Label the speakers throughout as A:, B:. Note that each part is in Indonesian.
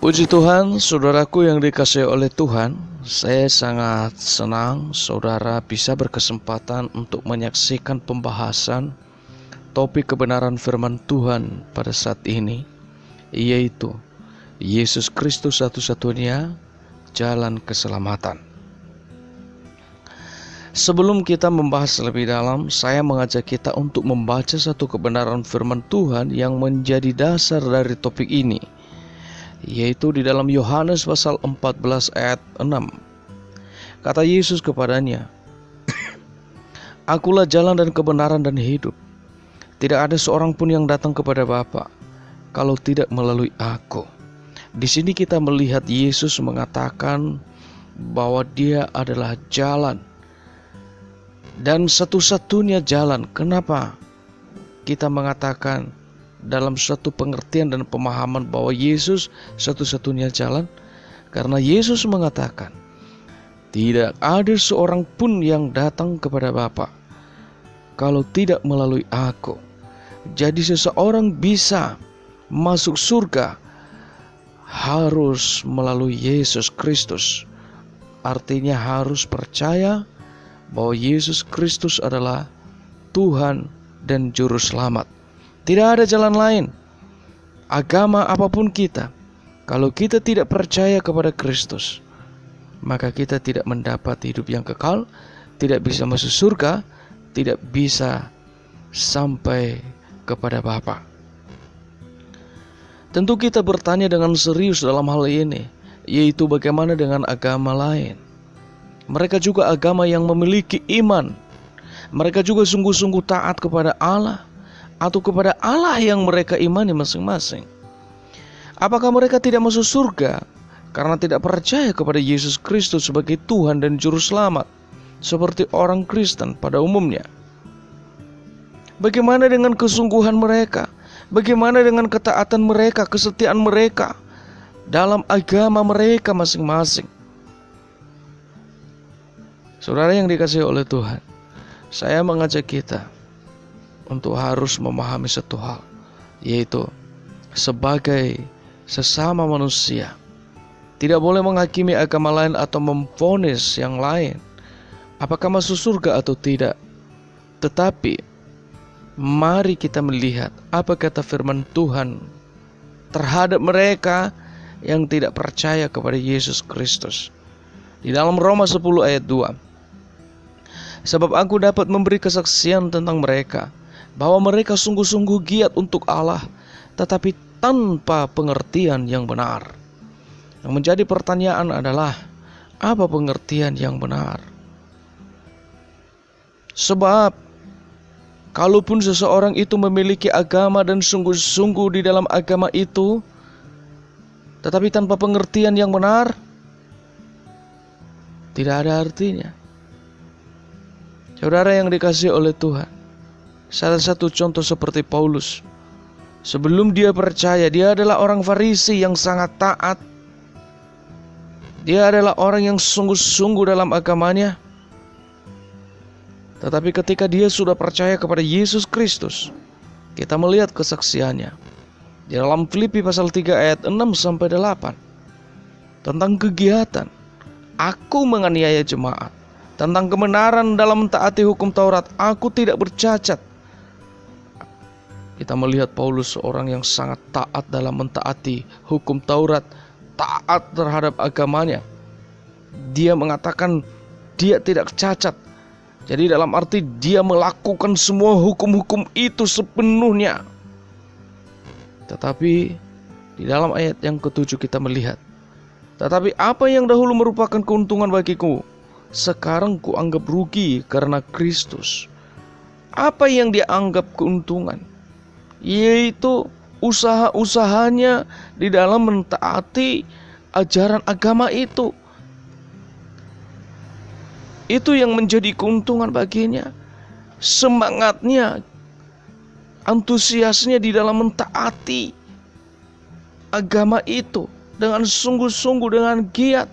A: Puji Tuhan, saudaraku yang dikasihi oleh Tuhan. Saya sangat senang saudara bisa berkesempatan untuk menyaksikan pembahasan topik kebenaran firman Tuhan pada saat ini, yaitu Yesus Kristus satu-satunya jalan keselamatan. Sebelum kita membahas lebih dalam, saya mengajak kita untuk membaca satu kebenaran firman Tuhan yang menjadi dasar dari topik ini, yaitu di dalam Yohanes pasal 14 ayat 6. Kata Yesus kepadanya, "Akulah jalan dan kebenaran dan hidup. Tidak ada seorang pun yang datang kepada Bapa kalau tidak melalui Aku." Di sini kita melihat Yesus mengatakan bahwa Dia adalah jalan dan satu-satunya jalan. Kenapa kita mengatakan dalam suatu pengertian dan pemahaman bahwa Yesus satu-satunya jalan? Karena Yesus mengatakan, tidak ada seorang pun yang datang kepada Bapa kalau tidak melalui Aku. Jadi seseorang bisa masuk surga harus melalui Yesus Kristus. Artinya harus percaya bahwa Yesus Kristus adalah Tuhan dan Juru Selamat. Tidak ada jalan lain. Agama apapun kita, kalau kita tidak percaya kepada Kristus, maka kita tidak mendapat hidup yang kekal, tidak bisa masuk surga, tidak bisa sampai kepada Bapa. Tentu kita bertanya dengan serius dalam hal ini, yaitu bagaimana dengan agama lain? Mereka juga agama yang memiliki iman. Mereka juga sungguh-sungguh taat kepada Allah atau kepada Allah yang mereka imani masing-masing. Apakah mereka tidak masuk surga karena tidak percaya kepada Yesus Kristus sebagai Tuhan dan Juru Selamat, seperti orang Kristen pada umumnya? Bagaimana dengan kesungguhan mereka? Bagaimana dengan ketaatan mereka, kesetiaan mereka dalam agama mereka masing-masing? Saudara yang dikasihi oleh Tuhan, saya mengajak kita untuk harus memahami satu hal, yaitu sebagai sesama manusia, tidak boleh menghakimi agama lain atau memvonis yang lain apakah masuk surga atau tidak. Tetapi mari kita melihat apa kata firman Tuhan terhadap mereka yang tidak percaya kepada Yesus Kristus. Di dalam Roma 10 ayat 2, sebab aku dapat memberi kesaksian tentang mereka, bahwa mereka sungguh-sungguh giat untuk Allah, tetapi tanpa pengertian yang benar. Yang menjadi pertanyaan adalah, apa pengertian yang benar? Sebab kalaupun seseorang itu memiliki agama dan sungguh-sungguh di dalam agama itu, tetapi tanpa pengertian yang benar, tidak ada artinya. Saudara yang dikasihi oleh Tuhan, salah satu contoh seperti Paulus. Sebelum dia percaya, dia adalah orang Farisi yang sangat taat. Dia adalah orang yang sungguh-sungguh dalam agamanya. Tetapi ketika dia sudah percaya kepada Yesus Kristus, kita melihat kesaksiannya di dalam Filipi pasal 3 ayat 6-8 tentang kegiatan aku menganiaya jemaat, tentang kebenaran dalam mentaati hukum Taurat, aku tidak bercacat. Kita melihat Paulus seorang yang sangat taat dalam mentaati hukum Taurat, taat terhadap agamanya. Dia mengatakan dia tidak cacat. Jadi dalam arti dia melakukan semua hukum-hukum itu sepenuhnya. Tetapi di dalam ayat yang ke-7 kita melihat, tetapi apa yang dahulu merupakan keuntungan bagiku, sekarang kuanggap rugi karena Kristus. Apa yang dia anggap keuntungan? Yaitu usaha-usahanya di dalam mentaati ajaran agama itu. Itu yang menjadi keuntungan baginya. Semangatnya, antusiasnya di dalam mentaati agama itu dengan sungguh-sungguh, dengan giat.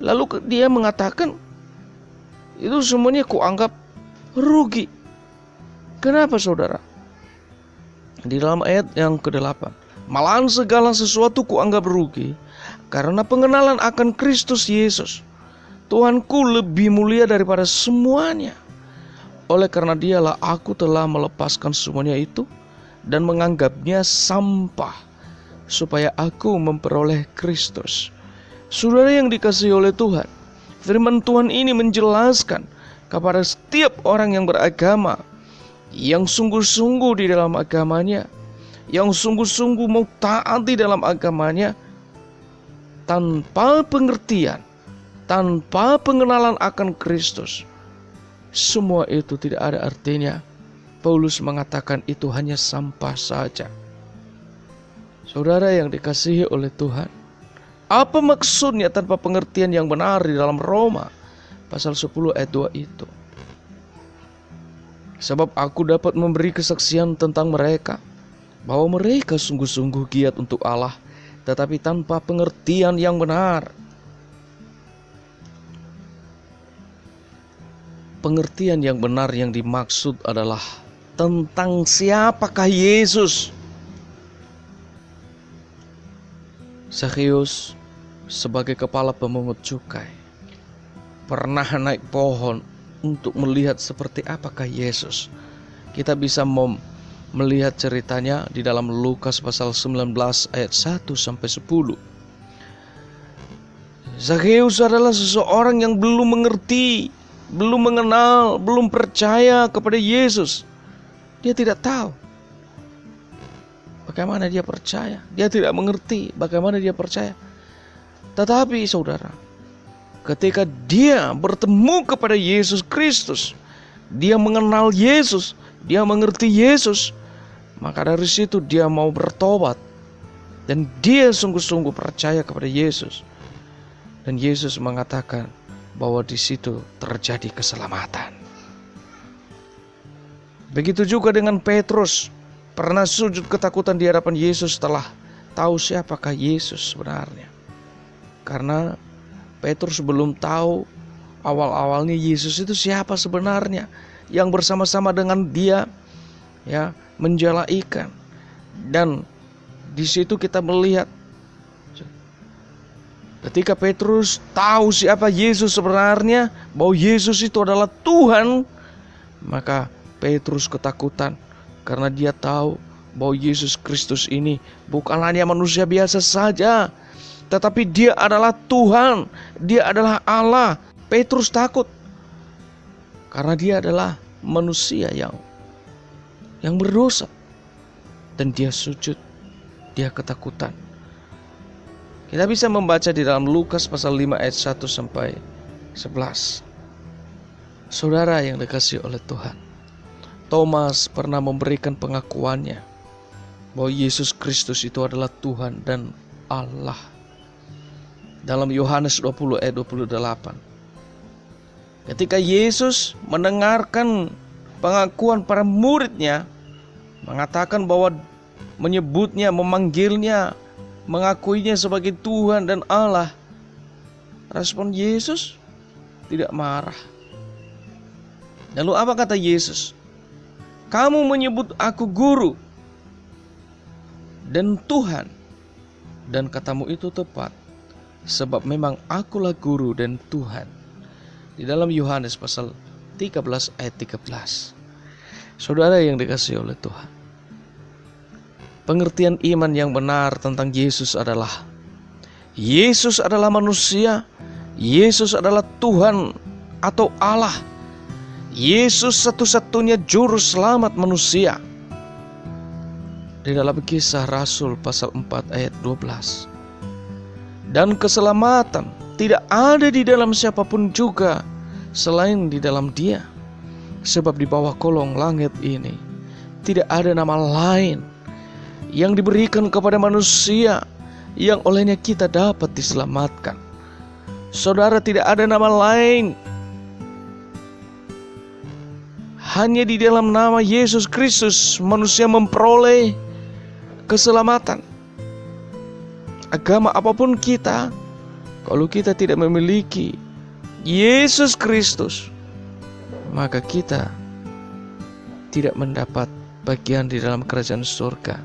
A: Lalu dia mengatakan, itu semuanya kuanggap rugi. Kenapa saudara? Di dalam ayat yang ke-8, Malahan segala sesuatu kuanggap rugi karena pengenalan akan Kristus Yesus, Tuhanku, lebih mulia daripada semuanya. Oleh karena dialah aku telah melepaskan semuanya itu dan menganggapnya sampah, supaya aku memperoleh Kristus. Saudara yang dikasihi oleh Tuhan, firman Tuhan ini menjelaskan kepada setiap orang yang beragama, yang sungguh-sungguh di dalam agamanya, yang sungguh-sungguh mau taat di dalam agamanya, tanpa pengertian, tanpa pengenalan akan Kristus, semua itu tidak ada artinya. Paulus mengatakan itu hanya sampah saja. Saudara yang dikasihi oleh Tuhan, apa maksudnya tanpa pengertian yang benar di dalam Roma pasal 10 ayat 2 itu? Sebab aku dapat memberi kesaksian tentang mereka, bahwa mereka sungguh-sungguh giat untuk Allah, tetapi tanpa pengertian yang benar. Pengertian yang benar yang dimaksud adalah tentang siapakah Yesus. Zakheus sebagai kepala pemungut cukai pernah naik pohon untuk melihat seperti apakah Yesus. Kita bisa melihat ceritanya di dalam Lukas pasal 19 ayat 1 sampai 10. Zakheus adalah seseorang yang belum mengerti, belum mengenal, belum percaya kepada Yesus. Dia tidak tahu bagaimana dia percaya. Dia tidak mengerti bagaimana dia percaya. Tetapi saudara, ketika dia bertemu kepada Yesus Kristus, dia mengenal Yesus, dia mengerti Yesus, maka dari situ dia mau bertobat dan dia sungguh-sungguh percaya kepada Yesus. Dan Yesus mengatakan bahwa di situ terjadi keselamatan. Begitu juga dengan Petrus, pernah sujud ketakutan di hadapan Yesus setelah tahu siapakah Yesus sebenarnya. Karena Petrus belum tahu awal-awalnya Yesus itu siapa sebenarnya, yang bersama-sama dengan dia ya menjala ikan. Dan di situ kita melihat ketika Petrus tahu siapa Yesus sebenarnya, bahwa Yesus itu adalah Tuhan, maka Petrus ketakutan karena dia tahu bahwa Yesus Kristus ini bukan hanya manusia biasa saja, tetapi dia adalah Tuhan, dia adalah Allah. Petrus takut karena dia adalah manusia yang berdosa, dan dia sujud, dia ketakutan. Kita bisa membaca di dalam Lukas pasal 5 ayat 1 sampai 11. Saudara yang dikasihi oleh Tuhan, Thomas pernah memberikan pengakuannya bahwa Yesus Kristus itu adalah Tuhan dan Allah. Dalam Yohanes 20 ayat 28. Ketika Yesus mendengarkan pengakuan para muridnya, mengatakan bahwa menyebutnya, memanggilnya, mengakuinya sebagai Tuhan dan Allah, respon Yesus tidak marah. Lalu apa kata Yesus? Kamu menyebut aku guru dan Tuhan, dan katamu itu tepat, sebab memang akulah guru dan Tuhan. Di dalam Yohanes pasal 13 ayat 13. Saudara yang dikasihi oleh Tuhan, pengertian iman yang benar tentang Yesus adalah manusia, Yesus adalah Tuhan atau Allah, Yesus satu-satunya juru selamat manusia. Di dalam Kisah Rasul pasal 4 ayat 12. Dan keselamatan tidak ada di dalam siapapun juga selain di dalam Dia. Sebab di bawah kolong langit ini tidak ada nama lain yang diberikan kepada manusia yang olehnya kita dapat diselamatkan. Saudara, tidak ada nama lain. Hanya di dalam nama Yesus Kristus manusia memperoleh keselamatan. Agama apapun kita, kalau kita tidak memiliki Yesus Kristus, maka kita tidak mendapat bagian di dalam kerajaan surga.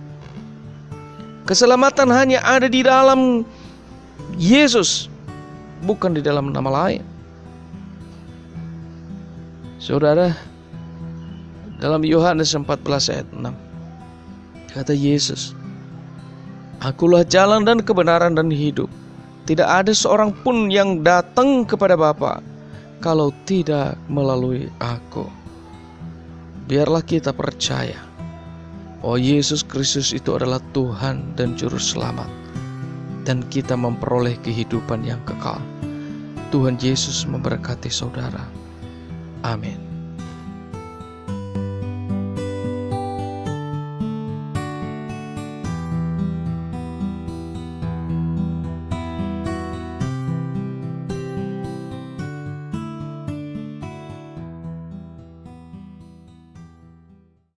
A: Keselamatan hanya ada di dalam Yesus, bukan di dalam nama lain. Saudara, dalam Yohanes 14 ayat 6, kata Yesus, "Akulah jalan dan kebenaran dan hidup. Tidak ada seorang pun yang datang kepada Bapa kalau tidak melalui Aku." Biarlah kita percaya bahwa Yesus Kristus itu adalah Tuhan dan Juru Selamat, dan kita memperoleh kehidupan yang kekal. Tuhan Yesus memberkati saudara. Amin.